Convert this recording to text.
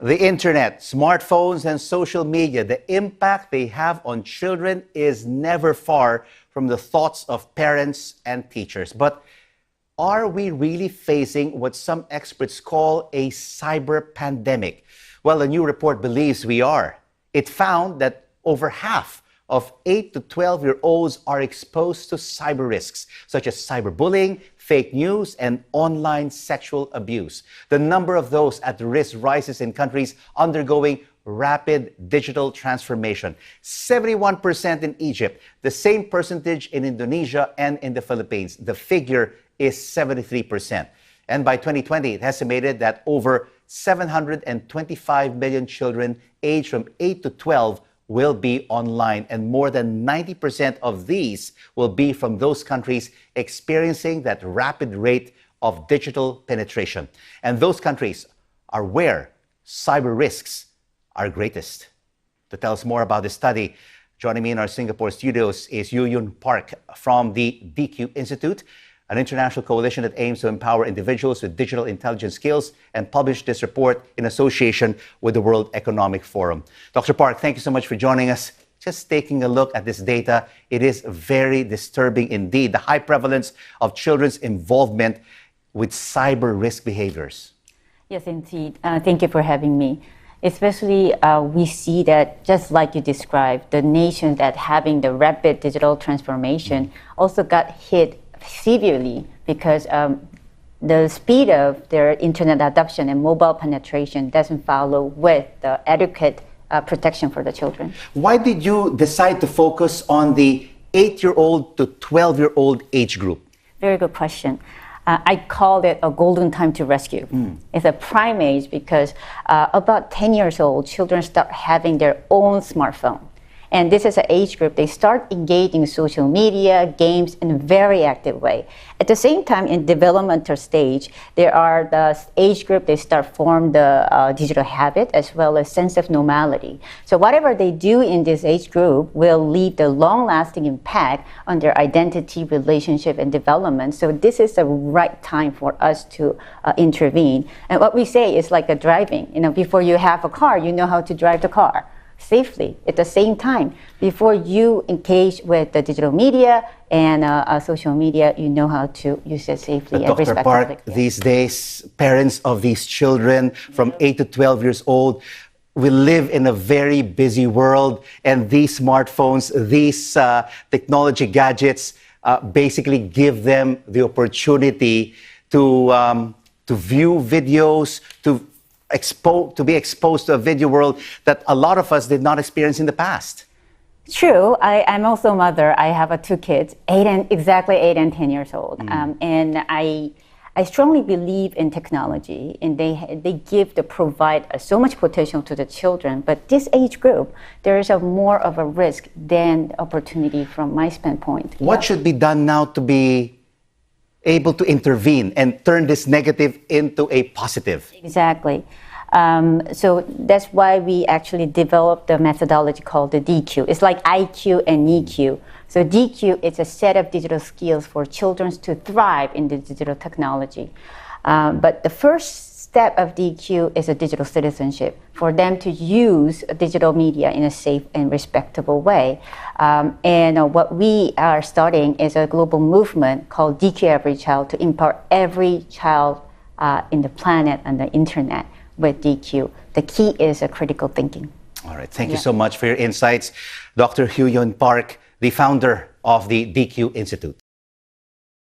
The internet, smartphones, and social media, the impact they have on children is never far from the thoughts of parents and teachers. But are we really facing what some experts call a cyber pandemic? Well, a new report believes we are. It found that over half of 8 to 12-year-olds are exposed to cyber risks, such as cyberbullying, fake news, and online sexual abuse. The number of those at risk rises in countries undergoing rapid digital transformation. 71% in Egypt, the same percentage in Indonesia and in the Philippines. The figure is 73%. And by 2020, it estimated that over 725 million children aged from 8 to 12 will be online, and more than 90% of these will be from those countries experiencing that rapid rate of digital penetration. And those countries are where cyber risks are greatest. To tell us more about this study, joining me in our Singapore studios is Yuhyun Park from the DQ Institute, an international coalition that aims to empower individuals with digital intelligence skills, and published this report in association with the World Economic Forum. Dr. Park, thank you so much for joining us. Just taking a look at this data, it is very disturbing indeed, the high prevalence of children's involvement with cyber risk behaviors. Yes, indeed. Thank you for having me. Especially, we see that, just like you described, the nations that having the rapid digital transformation also got hit severely because the speed of their internet adoption and mobile penetration doesn't follow with the adequate protection for the children. Why did you decide to focus on the 8-year-old to 12-year-old age group? Very good question. I call it a golden time to rescue. It's a prime age because about 10 years old, children start having their own smartphone. And this is an age group, they start engaging in social media, games in a very active way. At the same time, in developmental stage, there are the age group, they start form the digital habit as well as sense of normality. So whatever they do in this age group will leave the long-lasting impact on their identity, relationship, and development. So this is the right time for us to intervene. And what we say is like a driving. Before you have a car, you know how to drive the car safely. At the same time, before you engage with the digital media and social media, you know how to use it safely and respectfully. Dr. Park, these days, parents of these children from 8 to 12 years old, we live in a very busy world, and these smartphones, these technology gadgets basically give them the opportunity to view videos, to be exposed to a video world that a lot of us did not experience in the past. True. I'm also a mother. I have 2 kids, exactly 8 and 10 years old. And I strongly believe in technology, and they provide so much potential to the children. But this age group, there is more of a risk than opportunity from my standpoint. What should be done now to be able to intervene and turn this negative into a positive? Exactly. So that's why we actually developed the methodology called the DQ. It's like IQ and EQ. So DQ is a set of digital skills for children to thrive in the digital technology. But the first step of DQ is a digital citizenship, for them to use digital media in a safe and respectable way. And what we are starting is a global movement called DQ Every Child, to empower every child in the planet and the internet with DQ. The key is critical thinking. All right, thank you so much for your insights. Dr. Yuhyun Park, the founder of the DQ Institute.